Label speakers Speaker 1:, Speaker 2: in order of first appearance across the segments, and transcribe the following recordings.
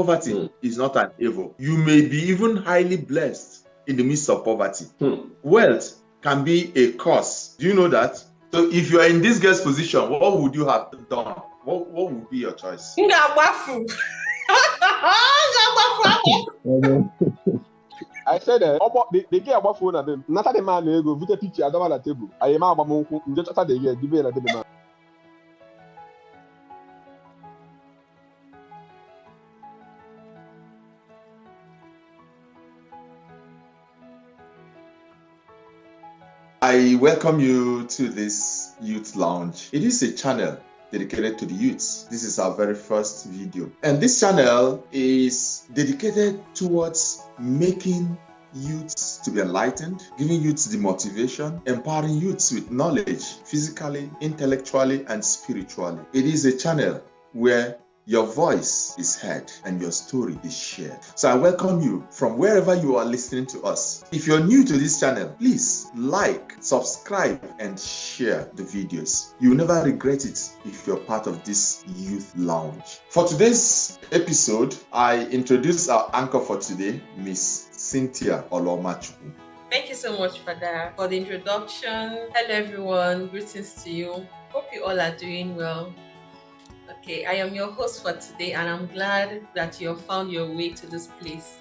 Speaker 1: Poverty is not an evil. You may be even highly blessed in the midst of poverty. Wealth can be a curse. Do you know that? So if you are in this girl's position, what would you have done? What would be your choice?
Speaker 2: I said, they get about phone and then not the man go with a teacher at the table. I am a just after the year, give it a man.
Speaker 1: I welcome you to this youth lounge. It is a channel dedicated to the youths. This is our very first video. And this channel is dedicated towards making youths to be enlightened, giving youths the motivation, empowering youths with knowledge, physically, intellectually, and spiritually. It is a channel where your voice is heard and your story is shared. So I welcome you from wherever you are listening to us. If you're new to this channel, please like, subscribe, and share the videos. You'll never regret it if you're part of this youth lounge. For today's episode, I introduce our anchor for today, Miss Cynthia Olomachu.
Speaker 3: Thank you so much for the introduction. Hello everyone, greetings to you. Hope you all are doing well. Okay, I am your host for today and I'm glad that you have found your way to this place.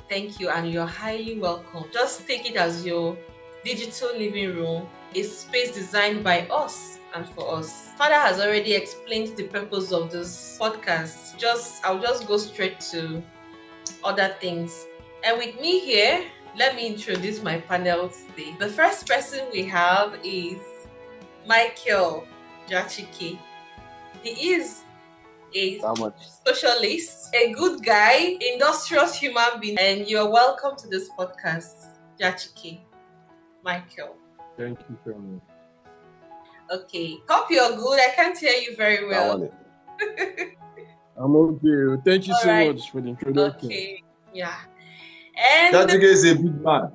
Speaker 3: Thank you and you're highly welcome. Just take it as your digital living room, a space designed by us and for us. Father has already explained the purpose of this podcast. I'll just go straight to other things. And with me here, let me introduce my panel today. The first person we have is Michael Jachike. He is a socialist, a good guy, industrious human being, and you're welcome to this podcast, Jachike. Michael.
Speaker 2: Thank you so much.
Speaker 3: Okay, hope you're good. I can't hear you very well.
Speaker 2: I'm okay. Thank you so much for the introduction.
Speaker 3: Okay, yeah. And
Speaker 1: Jachike is a big man.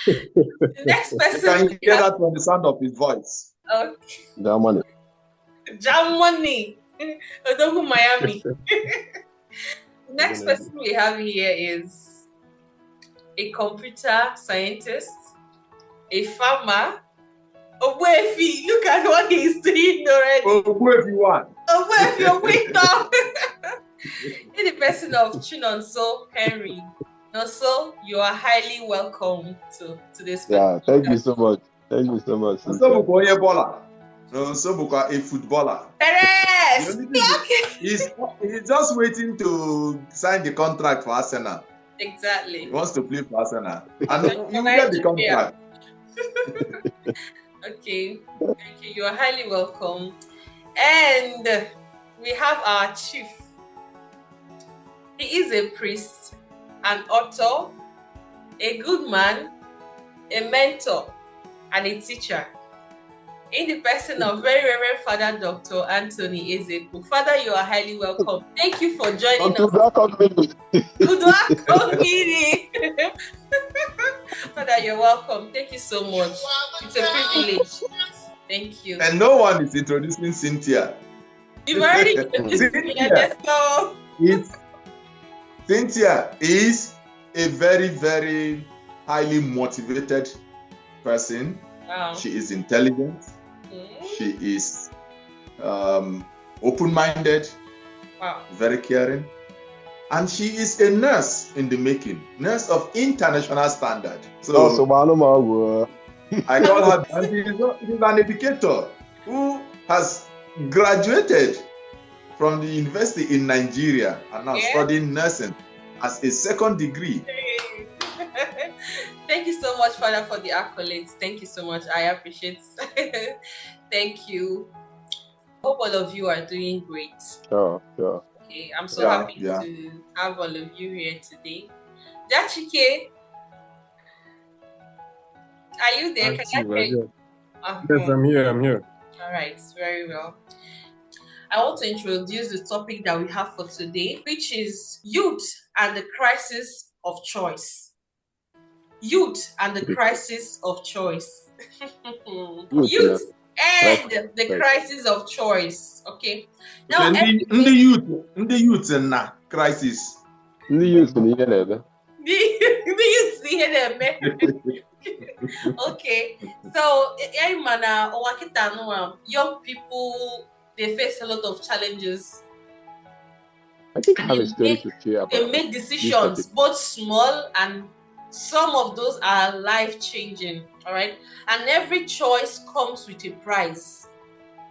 Speaker 3: The next person.
Speaker 1: You can hear that from the sound of his voice.
Speaker 3: Okay. Jamani. Odogu Miami. The next person we have here is a computer scientist, a farmer. Ogwefi, look at what he's doing already.
Speaker 1: Ogwefi one.
Speaker 3: Ogwefi, wait up. In the person of Chinonso Henry. Also, you are highly welcome to this.
Speaker 2: Yeah, thank you so much. Thank you so much.
Speaker 1: So a footballer.
Speaker 3: Perez!
Speaker 1: He's just waiting to sign the contract for Arsenal.
Speaker 3: Exactly.
Speaker 1: He wants to play for Arsenal. And you get the contract.
Speaker 3: Okay. Thank you. You are highly welcome. And we have our chief. He is a priest, an author, a good man, a mentor, and a teacher. In the person of very Reverend Fr.Dr. AnthonyEzekwu. Father, you are highly welcome. Thank you for joining us. Good luck, meeting. Father, you're welcome. Thank you so much. It's a privilege. Thank you.
Speaker 1: And no one is introducing Cynthia.
Speaker 3: You've already introduced me.
Speaker 1: Cynthia is a very, very highly motivated person.
Speaker 3: Wow.
Speaker 1: She is intelligent. She is open-minded.
Speaker 3: Wow.
Speaker 1: Very caring. And she is a nurse in the making. Nurse of international standard. So I call her, and she's an educator who has graduated from the university in Nigeria and now studying nursing as a second degree.
Speaker 3: Thank you so much, Father, for the accolades. Thank you so much. I appreciate it. Thank you. Hope all of you are doing great.
Speaker 2: Yeah.
Speaker 3: Okay, I'm so happy to have all of you here today. Jachike, are you there? Can I hear you?
Speaker 2: Yes, I'm here.
Speaker 3: All right, very well. I want to introduce the topic that we have for today, which is youth and the crisis of choice. Youth and the crisis of choice. Youth and the crisis of choice. Okay. Now,
Speaker 1: in the youth and crisis.
Speaker 2: The youth in the
Speaker 3: Okay, so young people, they face a lot of challenges.
Speaker 2: I think I have a story to share about.
Speaker 3: They make decisions, both small and some of those are life-changing. All right, and every choice comes with a price.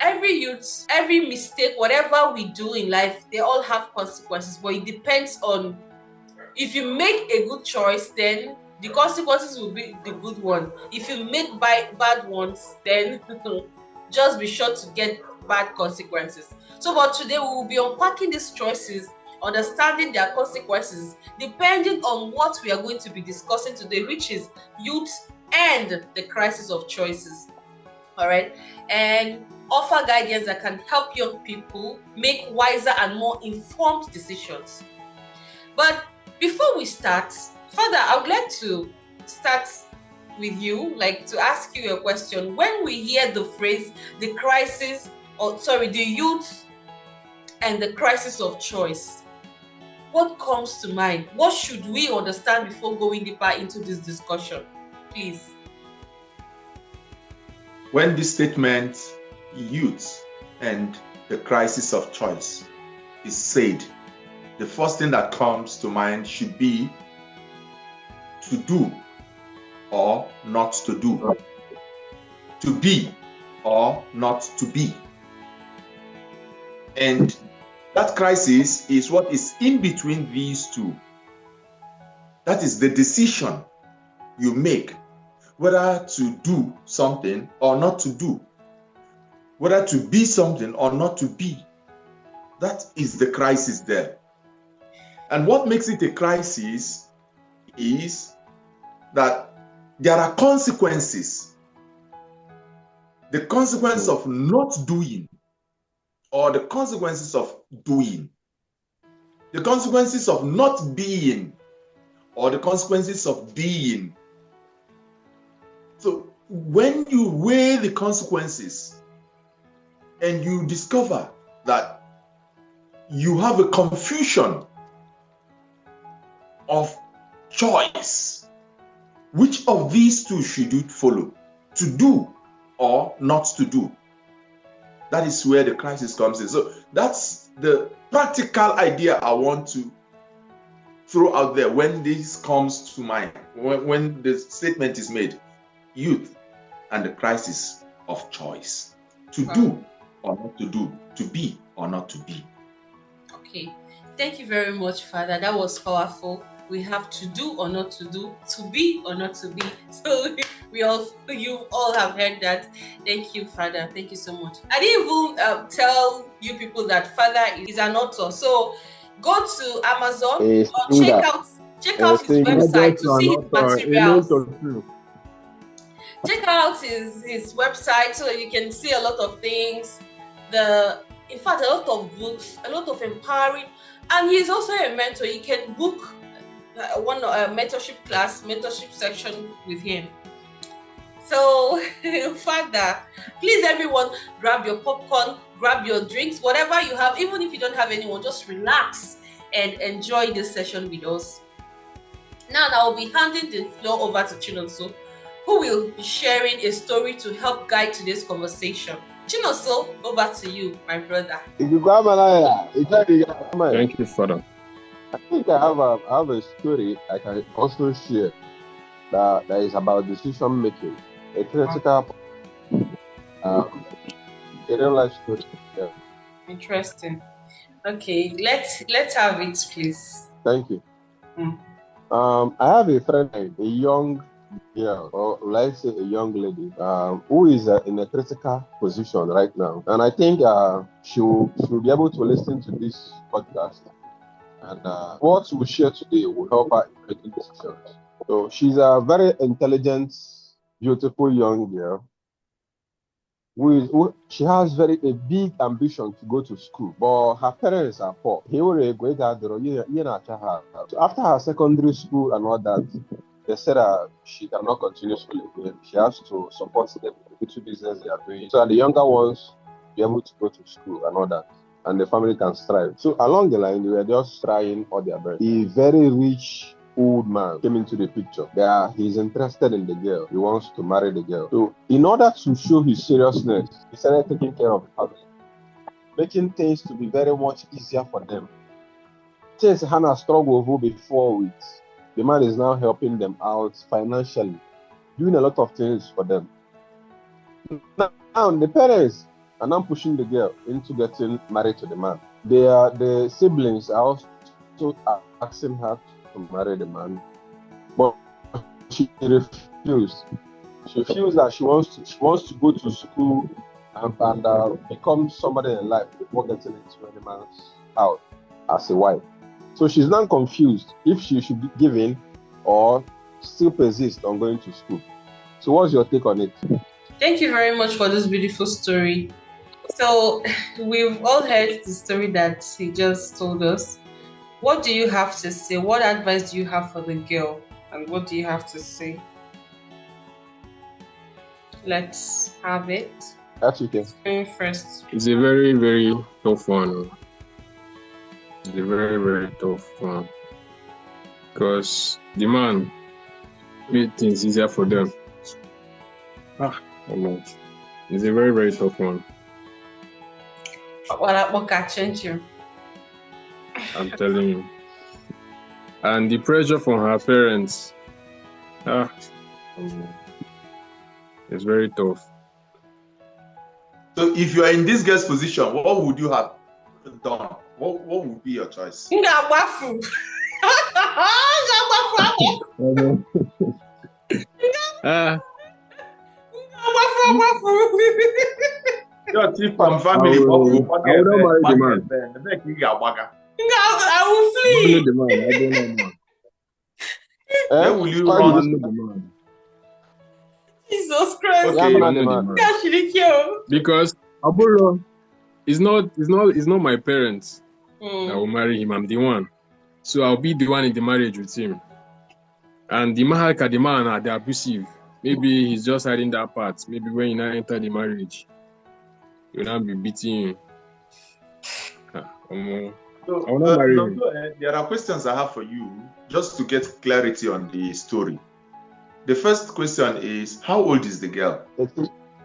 Speaker 3: Every youth, every mistake, whatever we do in life, they all have consequences, but it depends on, if you make a good choice, then the consequences will be the good one. If you make bad ones, then just be sure to get bad consequences. So, but today we will be unpacking these choices, understanding their consequences, depending on what we are going to be discussing today, which is youth and the crisis of choices. All right, and offer guidance that can help young people make wiser and more informed decisions. But before we start, Father, I would like to start with you, like to ask you a question. When we hear the phrase the youth and the crisis of choice, what comes to mind? What should we understand before going deeper into this discussion? Please.
Speaker 1: When this statement, youth and the crisis of choice, is said, the first thing that comes to mind should be to do or not to do, to be or not to be. And that crisis is what is in between these two. That is the decision you make, whether to do something or not to do, whether to be something or not to be. That is the crisis there. And what makes it a crisis is that there are consequences. The consequence of not doing, or the consequences of doing. The consequences of not being, or the consequences of being. So when you weigh the consequences and you discover that you have a confusion of choice, which of these two should you follow? To do or not to do? That is where the crisis comes in. So that's the practical idea I want to throw out there when this comes to mind, when the statement is made. Youth and the crisis of choice. To do or not to do, to be or not to be.
Speaker 3: Okay, thank you very much, Father. That was powerful. We have to do or not to do, to be or not to be. So you all have heard that. Thank you, Father. Thank you so much. I didn't even tell you people that Father is an author. So go to Amazon or check out his website to see his materials. Check out his website so that you can see a lot of things. In fact, a lot of books, a lot of empowering, and he's also a mentor. You can book mentorship section with him. So, Father, please everyone, grab your popcorn, grab your drinks, whatever you have. Even if you don't have anyone, just relax and enjoy this session with us. Now, I will be handing the floor over to Chinonso, who will be sharing a story to help guide today's conversation. Chinonso, over to you, my brother.
Speaker 2: Thank
Speaker 4: you, Father.
Speaker 2: I think I have a story I can also share that is about decision making. A critical a real life story. Yeah.
Speaker 3: Interesting. Okay, let's have it, please.
Speaker 2: Thank you. I have a friend, a young girl, or let's say a young lady, who is in a critical position right now, and I think she will be able to listen to this podcast, and what we share today will help her in making decisions. So she's a very intelligent, beautiful young girl. She has a big ambition to go to school, but her parents are poor. So after her secondary school and all that, they said she cannot continue school again. She has to support them with little business they are doing. So the younger ones be able to go to school and all that, and the family can strive. So along the line, they were just trying all their best. A very rich old man came into the picture. He's interested in the girl. He wants to marry the girl. So in order to show his seriousness, he started taking care of the family, making things to be very much easier for them. Since Hannah struggled over before with, the man is now helping them out financially, doing a lot of things for them. Now the parents are now pushing the girl into getting married to the man. The siblings are also asking her to marry the man, but she refused. She feels that she wants to go to school and become somebody in life before getting into any man's house as a wife. So she's now confused if she should be given or still persist on going to school. So what's your take on it?
Speaker 3: Thank you very much for this beautiful story. So we've all heard the story that he just told us. What do you have to say? What advice do you have for the girl? And what do you have to say? Let's have it.
Speaker 2: That's okay.
Speaker 3: Going first.
Speaker 4: It's a very, very tough one. It's a very, very tough one. Because the man made things easier for them. It's a very, very tough one.
Speaker 3: What can change you?
Speaker 4: I'm telling you. And the pressure from her parents, it's very tough.
Speaker 1: So if you are in this girl's position, what would you have done? What would be your choice? Your chief from family,
Speaker 4: I wouldn't marry the man.
Speaker 3: I will flee.
Speaker 4: The man. I don't know.
Speaker 1: Where will you run?
Speaker 4: The man.
Speaker 3: Jesus Christ.
Speaker 1: Okay.
Speaker 4: Because Abulo is not my parents. I will marry him. I'm the one. So I'll be the one in the marriage with him. And the man, they're abusive. Maybe he's just hiding that part. Maybe when you now enter the marriage, you'll not be beating him.
Speaker 1: There are questions I have for you just to get clarity on the story. The first question is, how old is the girl?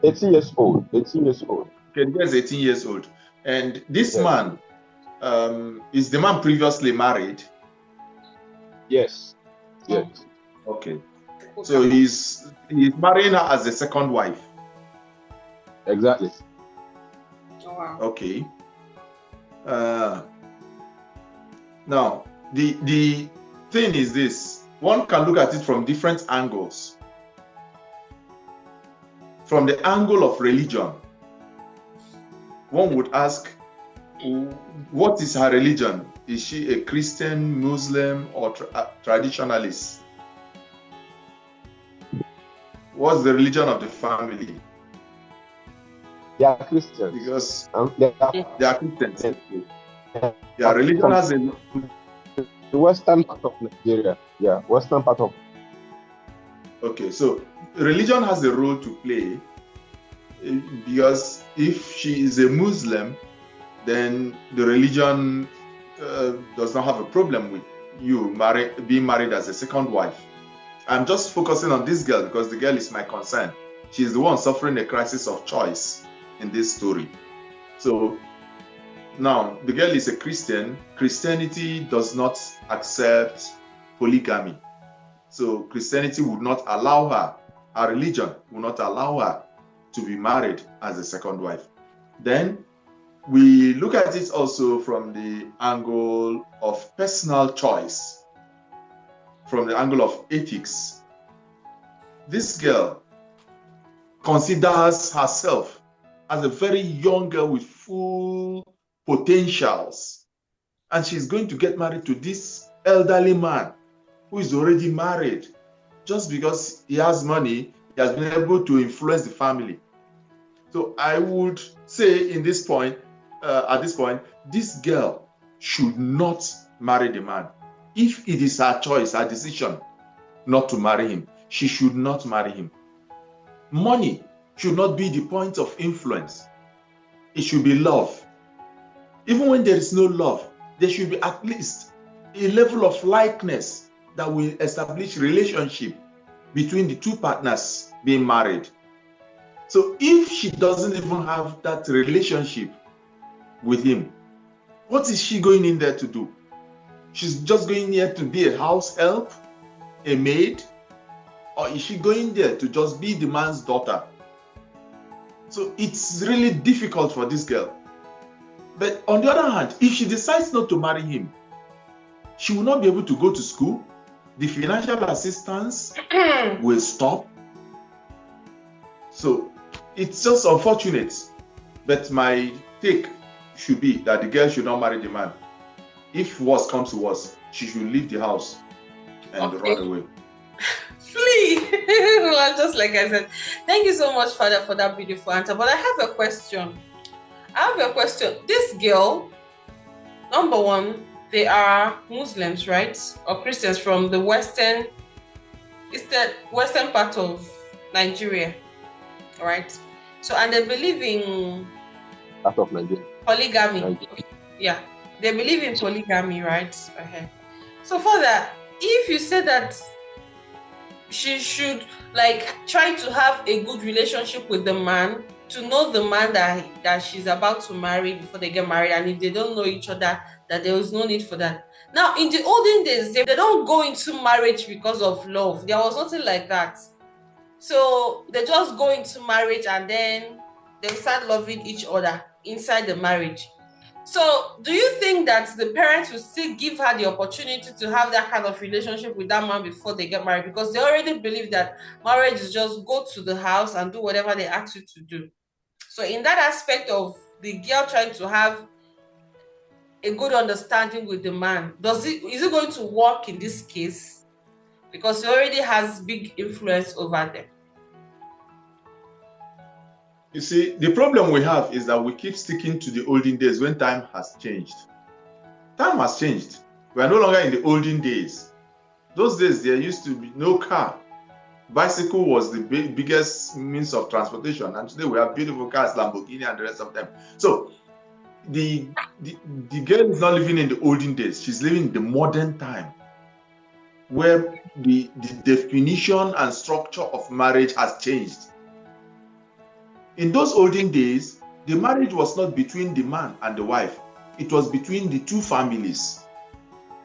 Speaker 2: 18 years old. 18 years old.
Speaker 1: Okay, the girl is 18 years old. And this man, is the man previously married?
Speaker 2: Yes. Yes.
Speaker 1: Okay. So he's marrying her as a second wife.
Speaker 2: Exactly.
Speaker 3: Oh, wow.
Speaker 1: Okay. Now, the thing is this. One can look at it from different angles. From the angle of religion, one would ask, what is her religion? Is she a Christian, Muslim, or traditionalist? What's the religion of the family?
Speaker 2: They are Christians.
Speaker 1: Because
Speaker 2: they
Speaker 1: are Christians. Their religion has a...
Speaker 2: The western part of Nigeria. Yeah, western part of...
Speaker 1: Okay, so religion has a role to play, because if she is a Muslim, then the religion does not have a problem with you being married as a second wife. I'm just focusing on this girl because the girl is my concern. She's the one suffering a crisis of choice in this story. So now the girl is a Christian. Christianity does not accept polygamy. So Christianity would not allow her, our religion would not allow her to be married as a second wife. Then we look at it also from the angle of personal choice, from the angle of ethics. This girl considers herself as a very young girl with full potentials, and she's going to get married to this elderly man who is already married. Just because he has money, he has been able to influence the family. So I would say at this point, this girl should not marry the man. If it is her choice, her decision not to marry him, she should not marry him. Money should not be the point of influence. It should be love. Even when there is no love, there should be at least a level of likeness that will establish relationship between the two partners being married. So if she doesn't even have that relationship with him, what is she going in there to do? She's just going there to be a house help, a maid, or is she going there to just be the man's daughter? So it's really difficult for this girl. But on the other hand, if she decides not to marry him, she will not be able to go to school. The financial assistance will stop. So it's just unfortunate. But my take should be that the girl should not marry the man. If worse comes to worse, she should leave the house and run away.
Speaker 3: Flee. Well, just like I said. Thank you so much, Father, for that beautiful answer. But I have a question. This girl, number one, they are Muslims, right? Or Christians from the western part of Nigeria, right? So, and they believe in polygamy. Yeah, they believe in polygamy, right? Okay. So, Father, if you say that she should try to have a good relationship with the man, to know the man that she's about to marry before they get married, and if they don't know each other, that there is no need for that. Now, in the olden days, they don't go into marriage because of love. There was nothing like that. So they just go into marriage and then they start loving each other inside the marriage. So do you think that the parents will still give her the opportunity to have that kind of relationship with that man before they get married? Because they already believe that marriage is just go to the house and do whatever they ask you to do. So in that aspect of the girl trying to have a good understanding with the man, is it going to work in this case? Because he already has big influence over them.
Speaker 1: You see, the problem we have is that we keep sticking to the olden days when time has changed. Time has changed. We are no longer in the olden days. Those days, there used to be no car. Bicycle was the biggest means of transportation. And today we have beautiful cars, Lamborghini and the rest of them. So the girl is not living in the olden days. She's living in the modern time, where the definition and structure of marriage has changed. In those olden days, the marriage was not between the man and the wife. It was between the two families.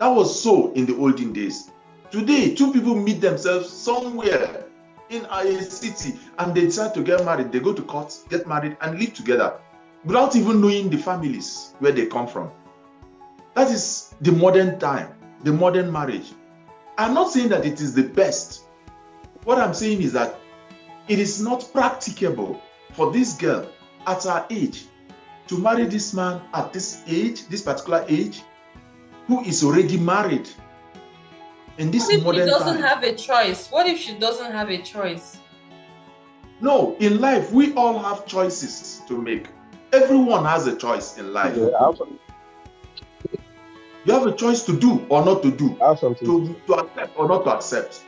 Speaker 1: That was so in the olden days. Today, two people meet themselves somewhere in a city and they decide to get married. They go to court, get married, and live together without even knowing the families where they come from. That is the modern time, the modern marriage. I'm not saying that it is the best. What I'm saying is that it is not practicable for this girl at her age to marry this man at this age, this particular age, who is already married in this modern time.
Speaker 3: What if she doesn't have a choice? What if she doesn't have a choice?
Speaker 1: No, in life, we all have choices to make. Everyone has a choice in life.
Speaker 2: Yeah,
Speaker 1: you have a choice to do or not to do, to accept or not to accept.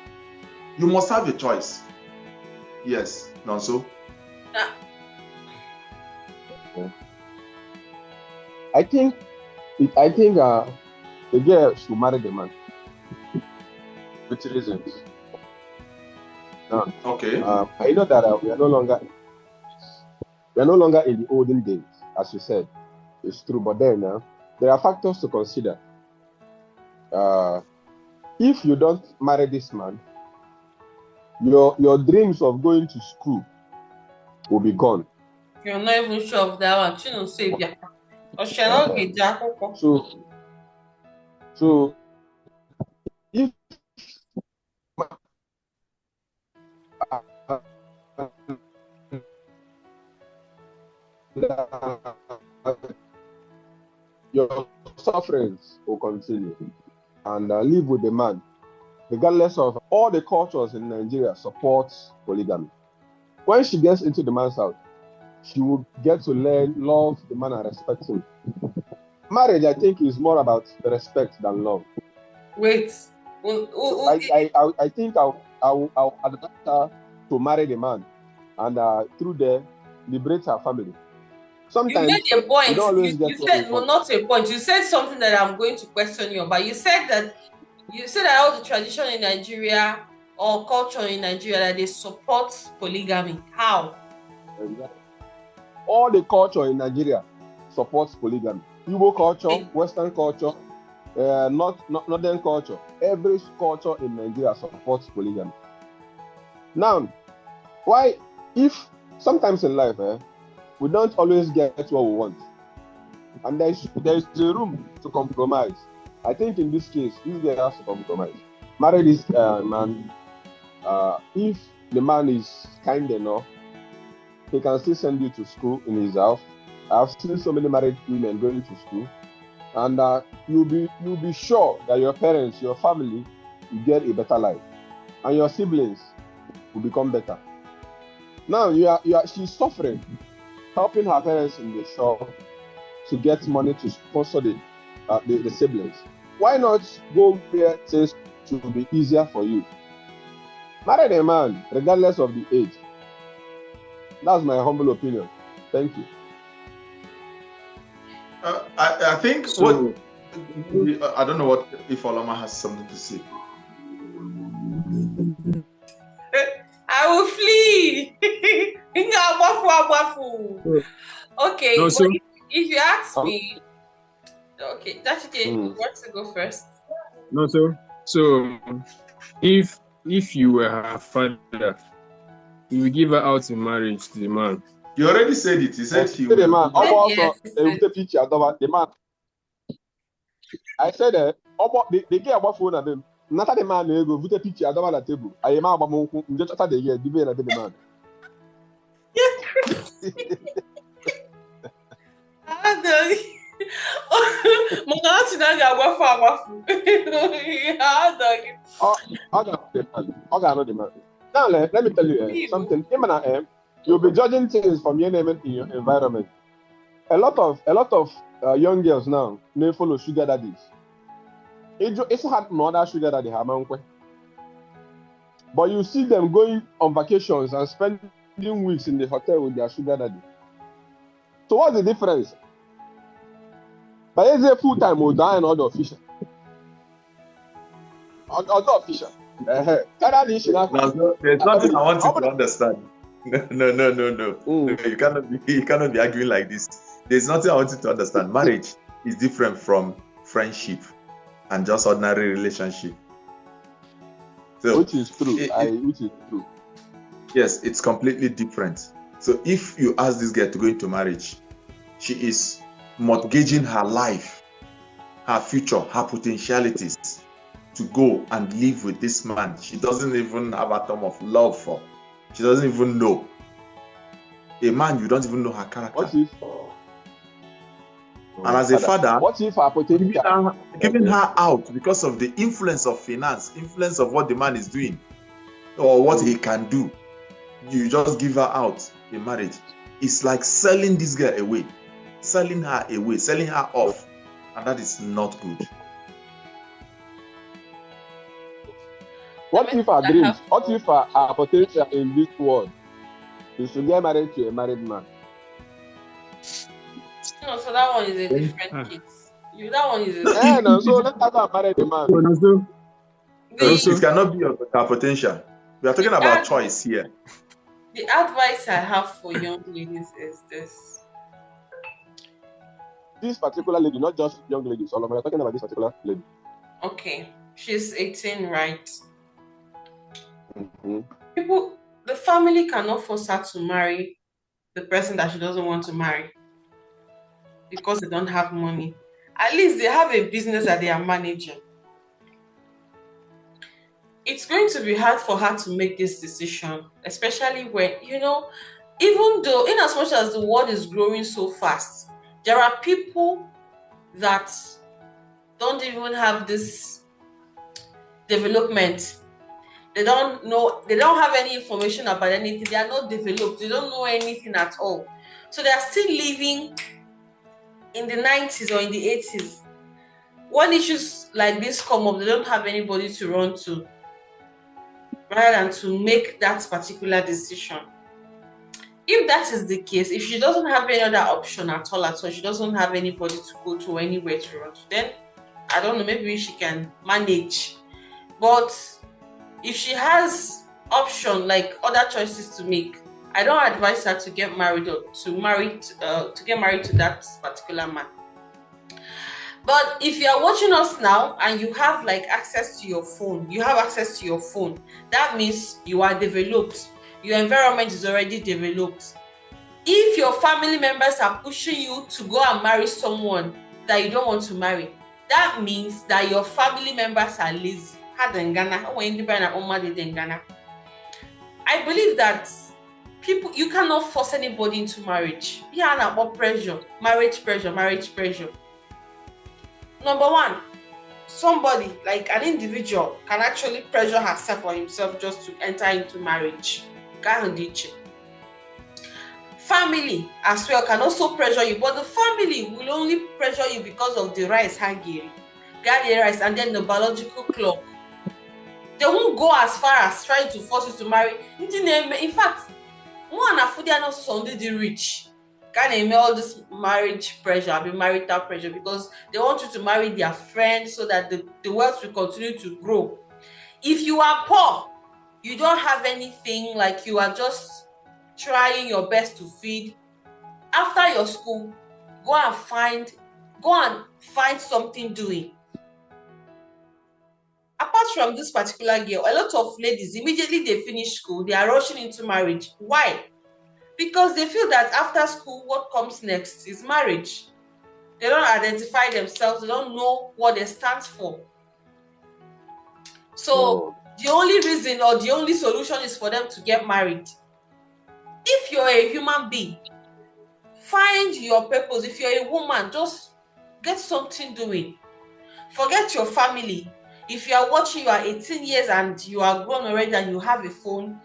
Speaker 1: You must have a choice. Yes, Nonso?
Speaker 2: I think the girl should marry the man with reasons.
Speaker 1: Okay.
Speaker 2: I know that we are no longer in the olden days, as you said. It's true, but then there are factors to consider. If you don't marry this man, your dreams of going to school will be gone.
Speaker 3: You're not even sure of that one. She don't say that.
Speaker 2: So if your sufferings will continue and live with the man, regardless of all the cultures in Nigeria support polygamy. When she gets into the man's house, she will get to learn, love the man and respect him. Marriage, I think, is more about respect than love.
Speaker 3: Wait.
Speaker 2: I think I'll advise her to marry the man and through there liberate her family.
Speaker 3: You made
Speaker 2: Sometimes
Speaker 3: a point.
Speaker 2: we don't always
Speaker 3: You
Speaker 2: get what we
Speaker 3: said,
Speaker 2: want.
Speaker 3: well, not a point. You said something that I'm going to question you about. You said that all the tradition in Nigeria or culture in Nigeria that they support polygamy. How?
Speaker 2: Exactly. All the culture in Nigeria supports polygamy. Igbo culture, Western culture, Northern culture. Every culture in Nigeria supports polygamy. Now, why, if sometimes in life, we don't always get what we want, and there's a room to compromise. I think in this case, this guy has to compromise. Marry this man. If the man is kind enough, he can still send you to school in his house. I've seen so many married women going to school, and you'll be sure that your parents, your family, will get a better life, and your siblings will become better. Now she's suffering, helping her parents in the shop to get money to sponsor the siblings. Why not go where things will be easier for you? Marry a man, regardless of the age. That's my humble opinion. Thank you.
Speaker 1: I think so, I don't know what if Olama has something to say.
Speaker 3: I will flee. Okay,
Speaker 4: no, so,
Speaker 3: if you ask me, okay, that's okay. You want to go first?
Speaker 4: No, so if you were her father, you will give her out in marriage to the man.
Speaker 1: You already said it. You said he
Speaker 2: the man.
Speaker 1: The
Speaker 2: man. I said the girl about phone and them. Not the man go put a picture at the table. I am about just after the year, give it the man. Now let me tell you something. You'll be judging things from your name in your environment. A lot of young girls now they follow sugar daddies. It's hard no other sugar daddy have man. But you see them going on vacations and spending weeks in the hotel with their sugar daddy. So what's the difference? But is a full time or die and other official? Other official.
Speaker 1: There's nothing I want you to understand. No. You cannot be arguing like this. There's nothing I want you to understand. Marriage is different from friendship and just ordinary relationship. So,
Speaker 2: which is true. Which is true.
Speaker 1: Yes, it's completely different. So if you ask this girl to go into marriage, she is mortgaging her life, her future, her potentialities to go and live with this man she doesn't even have a atom of love for. She doesn't even know. A man you don't even know her character.
Speaker 2: What if?
Speaker 1: And as a father,
Speaker 2: what if her potential
Speaker 1: giving her out because of the influence of finance, influence of what the man is doing or what he can do, you just give her out in marriage. It's like selling this girl away, selling her off, and that is not good.
Speaker 2: What if her dream? What if her potential in this world is to get married to a married man?
Speaker 3: No, so that one is a different case. That one is a
Speaker 2: no, so let her go marry the man.
Speaker 1: It cannot be her potential. We are talking about choice here.
Speaker 3: The advice I have for young ladies is this.
Speaker 2: This particular lady, not just young ladies, all of them are talking about this particular lady.
Speaker 3: Okay, she's 18, right?
Speaker 2: Mm-hmm.
Speaker 3: The family cannot force her to marry the person that she doesn't want to marry because they don't have money. At least they have a business that they are managing. It's going to be hard for her to make this decision, especially when, even though, in as much as the world is growing so fast, there are people that don't even have this development. They don't have any information about anything. They are not developed. They don't know anything at all. So they are still living in the 90s or in the 80s. When issues like this come up, they don't have anybody to run to rather than to make that particular decision. If that is the case, if she doesn't have any other option at all, she doesn't have anybody to go to, anywhere to run to, then I don't know, maybe she can manage. But if she has option, like other choices to make, I don't advise her to get married or to get married to that particular man. But if you are watching us now and you have like access to your phone, that means you are developed. Your environment is already developed. If your family members are pushing you to go and marry someone that you don't want to marry, that means that your family members are lazy. I believe that you cannot force anybody into marriage. Yeah, about pressure, marriage pressure. Number one, somebody like an individual can actually pressure herself or himself just to enter into marriage. Family as well can also pressure you, but the family will only pressure you because of the rice rice and then the biological clock. They won't go as far as trying to force you to marry. In fact, one of them are not Sunday rich. Can all this marriage pressure, marital pressure, because they want you to marry their friends so that the wealth will continue to grow. If you are poor, you don't have anything, like you are just trying your best to feed. After your school, go and find something doing. Apart from this particular girl, a lot of ladies, immediately they finish school, they are rushing into marriage. Why? Because they feel that after school, what comes next is marriage. They don't identify themselves, they don't know what they stand for. So the only reason or the only solution is for them to get married. If you're a human being, find your purpose. If you're a woman, just get something doing. Forget your family. If you are watching, you are 18 years and you are grown already and you have a phone,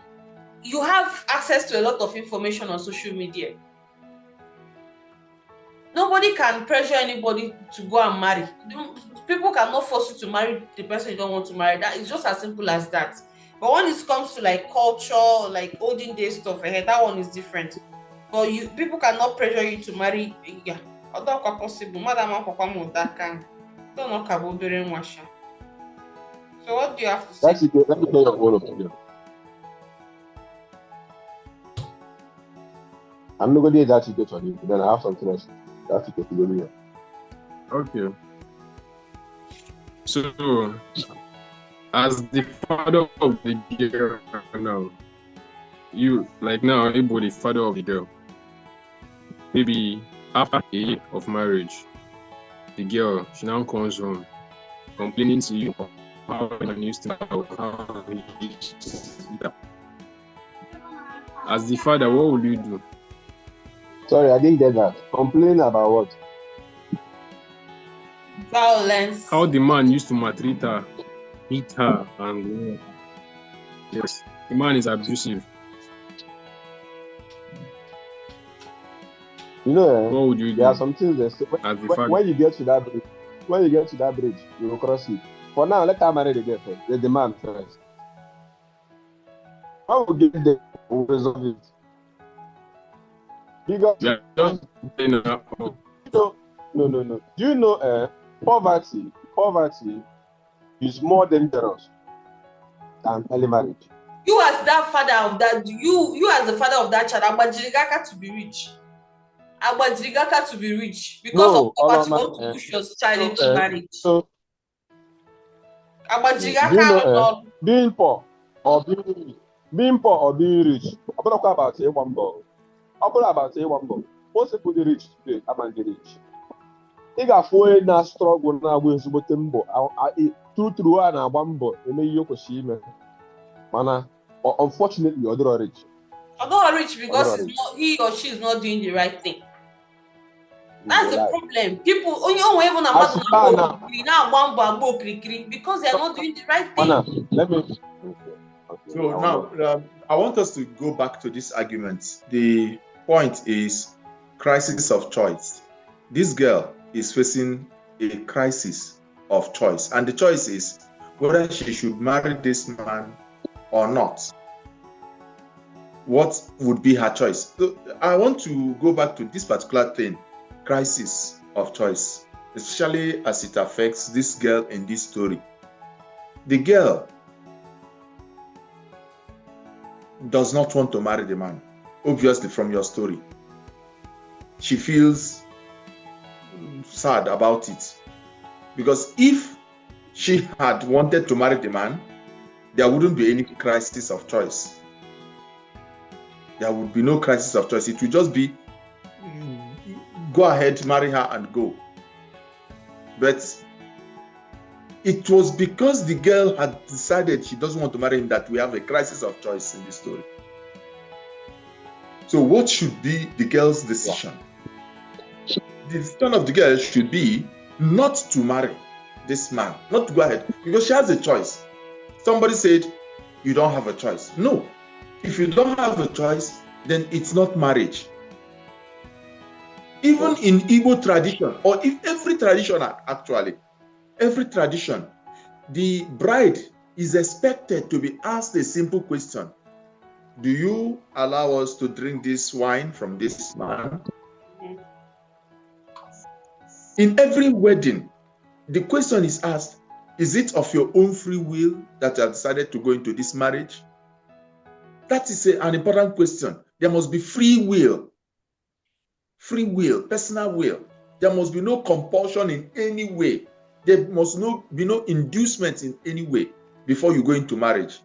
Speaker 3: you have access to a lot of information on social media. Nobody can pressure anybody to go and marry. People cannot force you to marry the person you don't want to marry. That is just as simple as that. But when it comes to like culture, like olden days stuff, that one is different. But people cannot pressure you to marry. Yeah, possible. So what do you have to say?
Speaker 2: Let me tell you your own opinion. I'm not going to that you get on you, then I have something else. That's it.
Speaker 4: Okay. So, as the father of the girl now, everybody father of the girl. Maybe after a year of marriage, the girl, she now comes home complaining to you how he used to that. As the father, what would you do?
Speaker 2: Sorry, I didn't get that. Complain about what?
Speaker 3: Violence.
Speaker 4: How the man used to maltreat her, hit her, and yes, the man is abusive.
Speaker 2: You know,
Speaker 4: what would you do?
Speaker 2: There are some things that when you get to that bridge, you will cross it. For now, let her marry the girl first. Let the man first. How will get there? We'll resolve it. Because no. Do you know poverty is more dangerous than early marriage?
Speaker 3: You as that father of that, you as the father of that child, Agbajirigaka to be rich. Because of poverty, you want to push your child into marriage. So,
Speaker 2: Agbajirigaka being poor or being rich, I'm not about say one ball. Most people rich today, I'm rich. Ị ga-afụ na struggle na-agba ezigbote mbọ true a na-agba mbọ eme ihe kwesịrị ime mana unfortunately ọ dịrọ rich.
Speaker 3: Although rich because he or she is not doing the right thing. That's the problem. People only even because they are not doing the right thing.
Speaker 2: Let me.
Speaker 1: So now I want us to go back to this argument. The point is crisis of choice. This girl is facing a crisis of choice, and the choice is whether she should marry this man or not. what would be her choice? So I want to go back to this particular thing, crisis of choice, especially as it affects this girl in this story. The girl does not want to marry the man, obviously from your story. She feels sad about it, because if she had wanted to marry the man, there wouldn't be any crisis of choice. There would be no crisis of choice. It would just be, go ahead, marry her and go. But it was because the girl had decided she doesn't want to marry him that we have a crisis of choice in this story. So what should be the girl's decision? The decision of the girl should be not to marry this man, not to go ahead, because she has a choice. Somebody said, you don't have a choice. No. If you don't have a choice, then it's not marriage. Even in Igbo tradition, or if every tradition actually, every tradition, the bride is expected to be asked a simple question. Do you allow us to drink this wine from this man? In every wedding, the question is asked, is it of your own free will that you have decided to go into this marriage? That is an important question. There must be free will, personal will. There must be no compulsion in any way. There must be no inducement in any way before you go into marriage.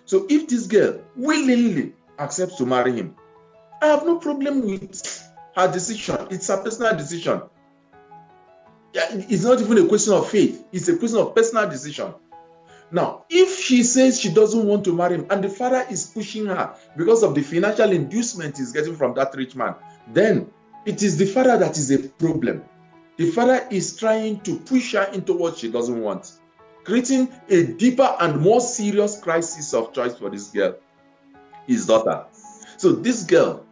Speaker 1: So if this girl willingly accepts to marry him, I have no problem with her decision. It's a personal decision. It's not even a question of faith. It's a question of personal decision. Now, if she says she doesn't want to marry him and the father is pushing her because of the financial inducement he's getting from that rich man, then it is the father that is a problem. The father is trying to push her into what she doesn't want, creating a deeper and more serious crisis of choice for this girl, his daughter. So this girl,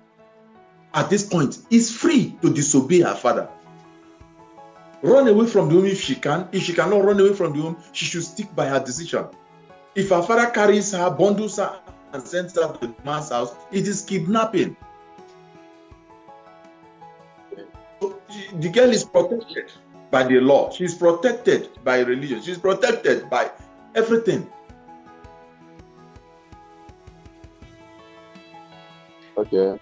Speaker 1: at this point, is free to disobey her father. Run away from the home if she can. If she cannot run away from the home, she should stick by her decision. If her father carries her, bundles her, and sends her to the man's house, it is kidnapping. So the girl is protected by the law. She's protected by religion. She's protected by everything.
Speaker 2: Okay.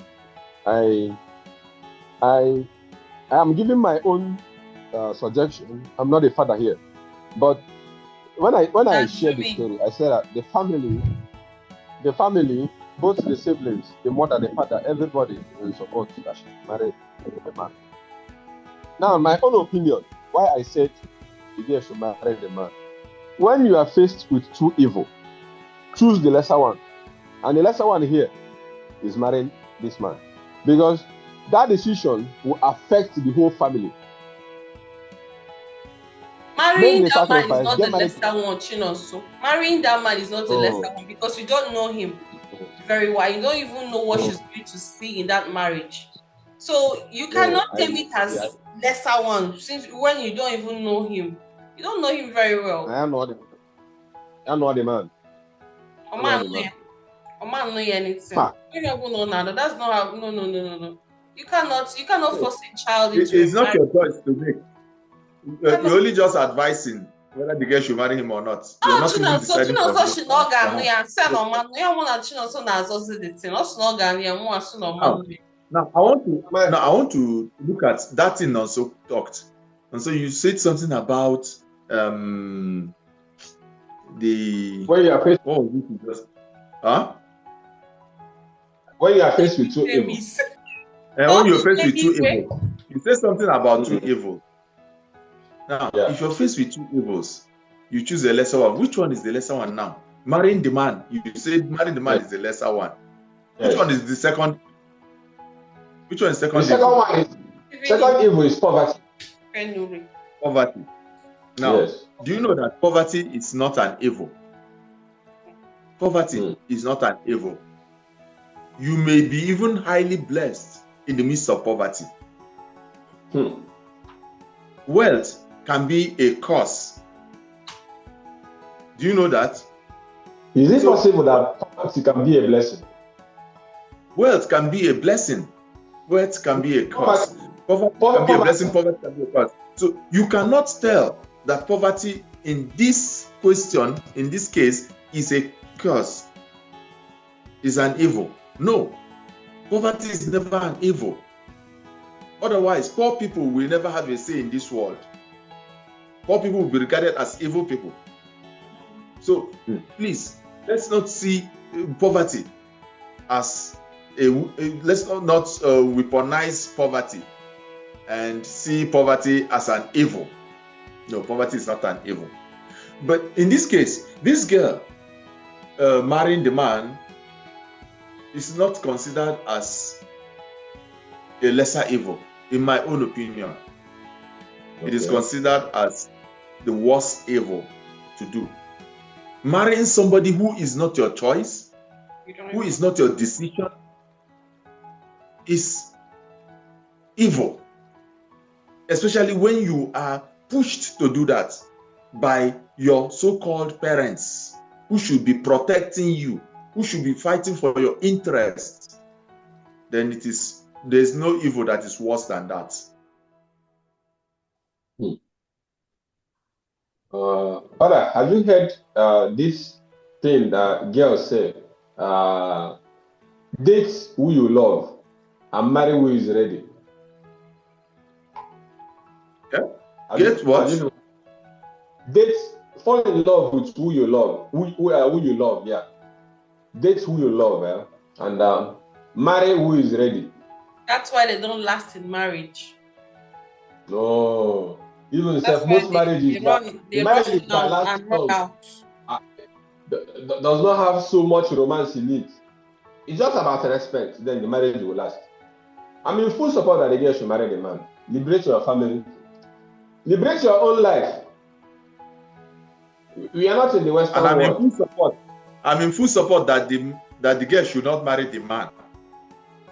Speaker 2: I am giving my own suggestion. I'm not a father here, but when I shared the story, I said that the family, both the siblings, the mother, the father, everybody will support that she marry the man. Now, my own opinion, why I said the girl should marry the man. When you are faced with two evil, choose the lesser one, and the lesser one here is marrying this man, because that decision will affect the whole family.
Speaker 3: Marrying that man is not the lesser one, Chinonso. Marrying that man is not the lesser one because you don't know him very well. You don't even know what she's going to see in that marriage. So you cannot tell it as lesser one, since when you don't even know him. You don't know him very well.
Speaker 2: I know the man.
Speaker 3: A man know anything. You don't know nada. That's not how. No. You cannot force a child into
Speaker 1: It's not your choice to make. You're only just advising whether the girl should marry him or not. You're not even deciding for him. Now I want to look at that thing also talked. And so you said something about the
Speaker 2: when you are faced when you are faced with two evils.
Speaker 1: When you're faced with two evils, you said something about two evils. Now, if you're faced with two evils, you choose the lesser one. Which one is the lesser one now? Marrying the man. You said marrying the man is the lesser one. Which one is the second? Which one is second?
Speaker 2: The second evil is poverty.
Speaker 1: Poverty. Now, do you know that poverty is not an evil? Poverty is not an evil. You may be even highly blessed in the midst of poverty. Wealth can be a curse. Do you know that?
Speaker 2: Is it possible that poverty can be a blessing?
Speaker 1: Wealth can be a blessing. Wealth can be a curse. Poverty can be a blessing. Poverty can be a curse. So you cannot tell that poverty in this question, in this case, is a curse, is an evil. No, poverty is never an evil. Otherwise, poor people will never have a say in this world. Poor people will be regarded as evil people. So please, let's not see poverty as let's not weaponize poverty and see poverty as an evil. No, poverty is not an evil. But in this case, this girl marrying the man is not considered as a lesser evil, in my own opinion. Okay. It is considered as the worst evil to do. Marrying somebody who is not your choice, who is not your decision, is evil. Especially when you are pushed to do that by your so-called parents, who should be protecting you, who should be fighting for your interests. Then there's no evil that is worse than that.
Speaker 2: Father, have you heard this thing that girls say? Date who you love and marry who is ready.
Speaker 1: Yeah. Get what?
Speaker 2: Date, fall in love with who you love. Who you love, yeah. Date who you love, and marry who is ready.
Speaker 3: That's why they don't last in marriage.
Speaker 2: No. Even most marriages can last long. Does not have so much romance in it. It's just about respect. Then the marriage will last. I'm in full support that the girl should marry the man. Liberate your family. Liberate your own life. We are not in the Western world.
Speaker 1: In full support. I'm in full support that the girl should not marry the man.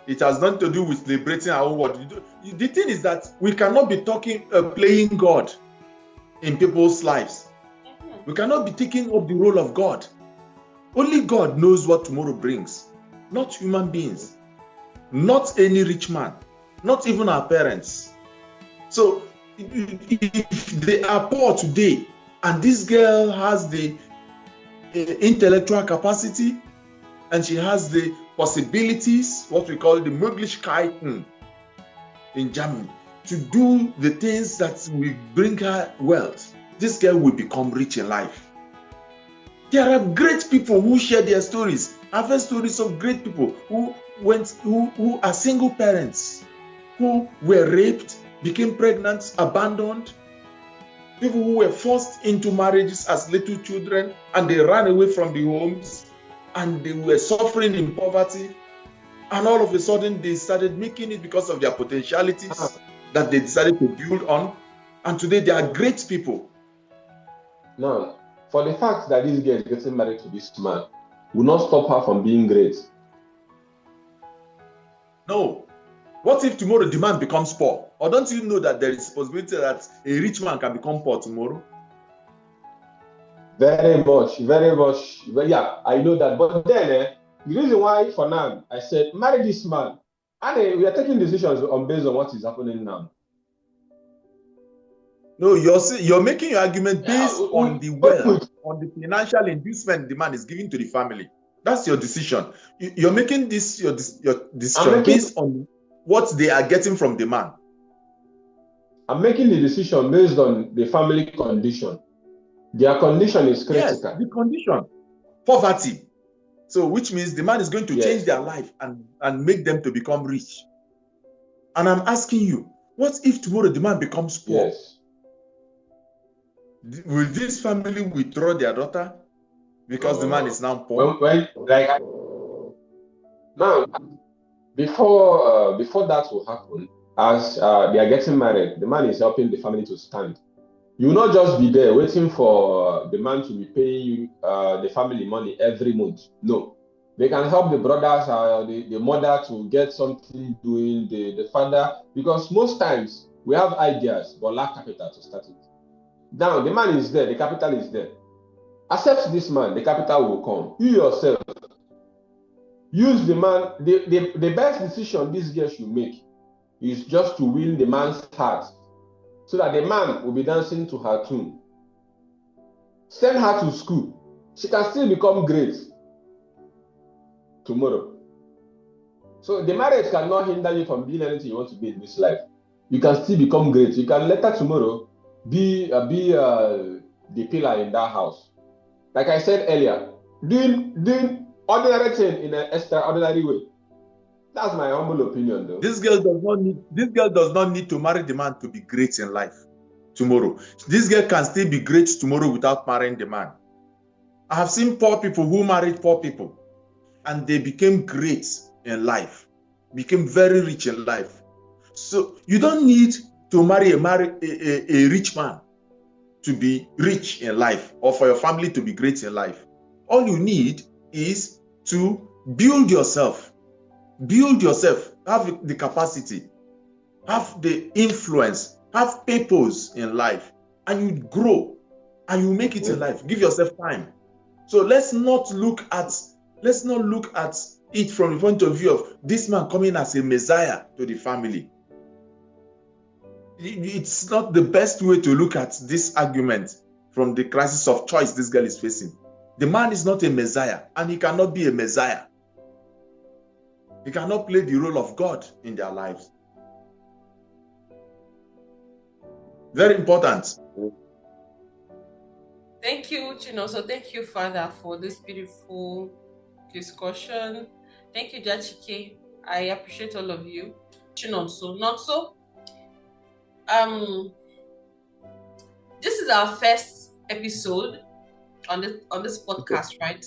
Speaker 1: It has nothing to do with liberating our own world. The thing is that we cannot be playing God in people's lives. We cannot be taking up the role of God. Only God knows what tomorrow brings, not human beings, not any rich man, not even our parents. So if they are poor today and this girl has the intellectual capacity and she has the possibilities, what we call the Möglichkeiten in Germany, to do the things that will bring her wealth, this girl will become rich in life. There are great people who share their stories. I've heard stories of great people who are single parents, who were raped, became pregnant, abandoned, people who were forced into marriages as little children and they ran away from the homes and they were suffering in poverty, and all of a sudden they started making it because of their potentialities that they decided to build on, and today they are great people.
Speaker 2: Now, for the fact that this girl is getting married to this man will not stop her from being great.
Speaker 1: No. What if tomorrow the man becomes poor? Or don't you know that there is a possibility that a rich man can become poor tomorrow?
Speaker 2: Very much. Yeah, I know that. But then, the reason why for now, I said, marry this man. And we are taking decisions based on what is happening now.
Speaker 1: No, you're making your argument based on the wealth, on the financial inducement the man is giving to the family. That's your decision. You're making this your decision based on what they are getting from the man.
Speaker 2: I'm making the decision based on the family condition. Their condition is critical.
Speaker 1: Yes, the condition. Poverty. So which means the man is going to change their life and make them to become rich. And I'm asking you, what if tomorrow the man becomes poor?
Speaker 2: Yes.
Speaker 1: Will this family withdraw their daughter because the man is now poor?
Speaker 2: Now, before that will happen, as they are getting married, the man is helping the family to stand. You will not just be there waiting for the man to be paying you the family money every month. No, they can help the brothers, the mother to get something doing, the father, because most times we have ideas but lack capital to start it. Now the man is there, the capital is there. Accept this man, the capital will come. You use the man. The best decision this girl should make is just to win the man's heart, so that the man will be dancing to her tune. Send her to school. She can still become great tomorrow. So the marriage cannot hinder you from being anything you want to be in this life. You can still become great. You can later tomorrow be the pillar in that house. Like I said earlier, doing ordinary thing in an extraordinary way. That's my humble opinion, though.
Speaker 1: This girl does not need to marry the man to be great in life tomorrow. This girl can still be great tomorrow without marrying the man. I have seen poor people who married poor people, and they became great in life, became very rich in life. So you don't need to marry a rich man to be rich in life, or for your family to be great in life. All you need is to build yourself, have the capacity, have the influence, have purpose in life, and you grow and you make it in life. Give yourself time. So let's not look at it from the point of view of this man coming as a messiah to the family. It's not the best way to look at this argument from the crisis of choice this girl is facing. The man is not a messiah, and he cannot be a messiah. He cannot play the role of God in their lives. Very important.
Speaker 3: Thank you, Chinoso. Thank you, Father, for this beautiful discussion. Thank you, Jachike. I appreciate all of you. Chinoso, not so. This is our first episode on this podcast, right?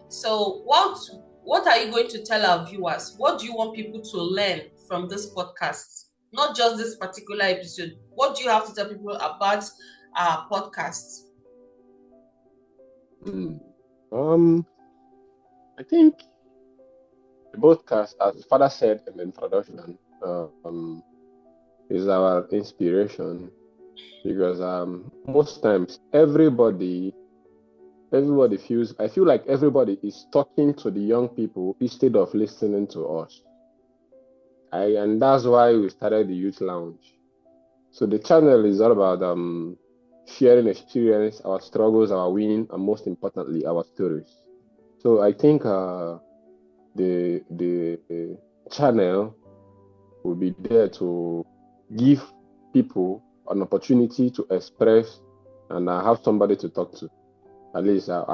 Speaker 3: So what are you going to tell our viewers? What do you want people to learn from this podcast? Not just this particular episode. What do you have to tell people about our podcast?
Speaker 2: I think the podcast, as Father said in the introduction, is our inspiration, because most times everybody feels, I feel like everybody is talking to the young people instead of listening to us. And that's why we started the Youth Lounge. So the channel is all about sharing experience, our struggles, our win, and most importantly, our stories. So I think the channel will be there to give people an opportunity to express and have somebody to talk to. At least that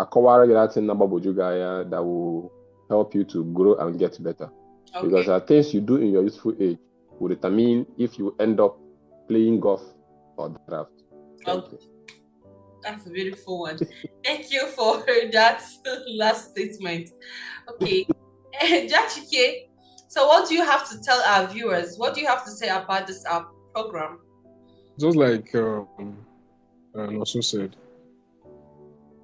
Speaker 2: will help you to grow and get better. Okay. Because things you do in your youthful age will determine if you end up playing golf or draft.
Speaker 3: Okay. That's a beautiful one. Thank you for that last statement. Okay. Jachike, so what do you have to tell our viewers? What do you have to say about this program?
Speaker 4: Just like also said,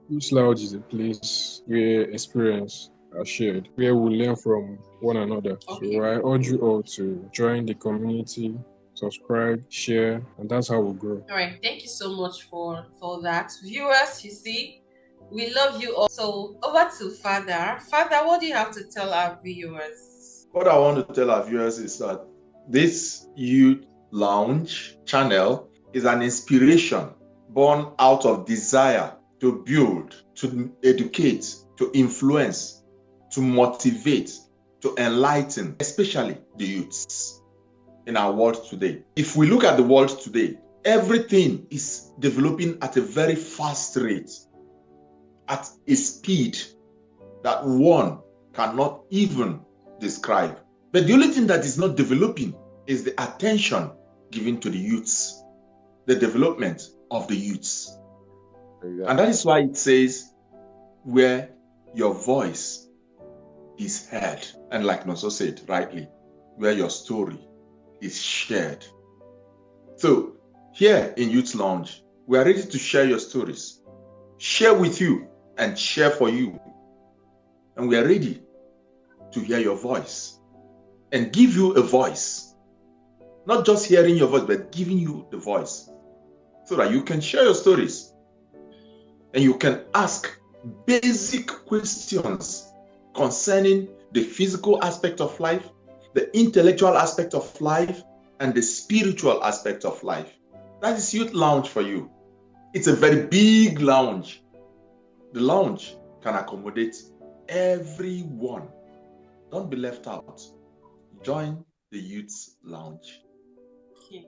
Speaker 4: Youth Lounge is a place where experience are shared, where we learn from one another. Okay. So I urge you all to join the community, subscribe, share, and that's how we grow.
Speaker 3: All right, thank you so much for that. Viewers, you see, we love you all. So over to Father. Father, what do you have to tell our viewers?
Speaker 1: What I want to tell our viewers is that this Youth Lounge channel is an inspiration born out of desire to build, to educate, to influence, to motivate, to enlighten, especially the youths in our world today. If we look at the world today, everything is developing at a very fast rate, at a speed that one cannot even describe. But the only thing that is not developing is the attention given to the youths, the development of the youths. Exactly. And that is why it says, where your voice is heard, and like Noso said rightly, where your story is shared. So here in Youth Lounge, we are ready to share your stories, share with you and share for you. And we are ready to hear your voice and give you a voice. Not just hearing your voice, but giving you the voice so that you can share your stories and you can ask basic questions concerning the physical aspect of life, the intellectual aspect of life, and the spiritual aspect of life. That is Youth Lounge for you. It's a very big lounge. The lounge can accommodate everyone. Don't be left out. Join the Youth Lounge.
Speaker 3: Okay.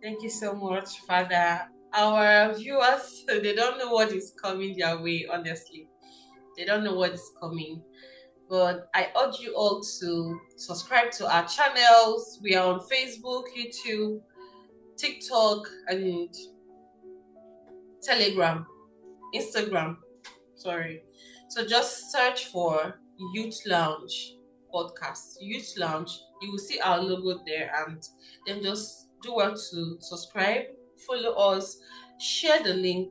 Speaker 3: Thank you so much, Father. Our viewers, they don't know what is coming their way, honestly. They don't know what is coming. But I urge you all to subscribe to our channels. We are on Facebook, YouTube, TikTok, and Telegram, Instagram. Sorry. So just search for Youth Lounge podcast. Youth Lounge. You will see our logo there, and then just do well to subscribe, follow us, share the link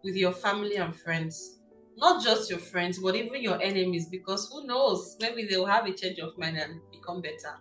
Speaker 3: with your family and friends. Not just your friends, but even your enemies, because who knows, maybe they'll have a change of mind and become better.